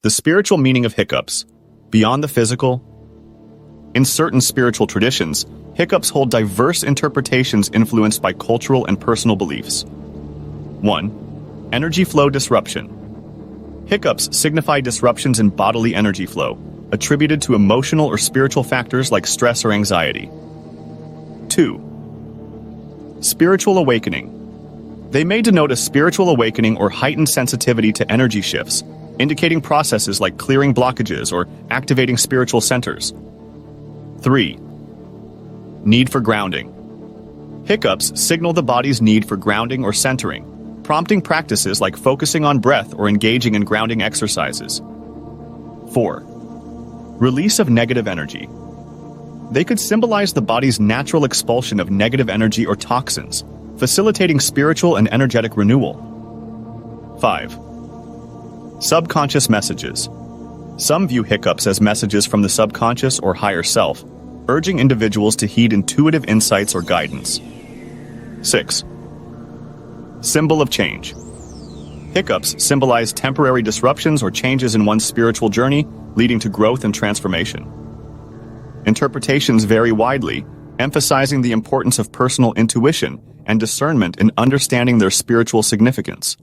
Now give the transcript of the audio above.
The spiritual meaning of hiccups. Beyond the physical. In certain spiritual traditions, hiccups hold diverse interpretations influenced by cultural and personal beliefs. 1. Energy flow disruption. Hiccups signify disruptions in bodily energy flow, attributed to emotional or spiritual factors like stress or anxiety. 2. Spiritual awakening. They may denote a spiritual awakening or heightened sensitivity to energy shifts, indicating processes like clearing blockages or activating spiritual centers. 3. Need for grounding. Hiccups signal the body's need for grounding or centering, prompting practices like focusing on breath or engaging in grounding exercises. 4. Release of negative energy. They could symbolize the body's natural expulsion of negative energy or toxins, facilitating spiritual and energetic renewal. 5. Subconscious messages. Some view hiccups as messages from the subconscious or higher self, urging individuals to heed intuitive insights or guidance. 6. Symbol of change. Hiccups symbolize temporary disruptions or changes in one's spiritual journey, leading to growth and transformation. Interpretations vary widely, emphasizing the importance of personal intuition and discernment in understanding their spiritual significance.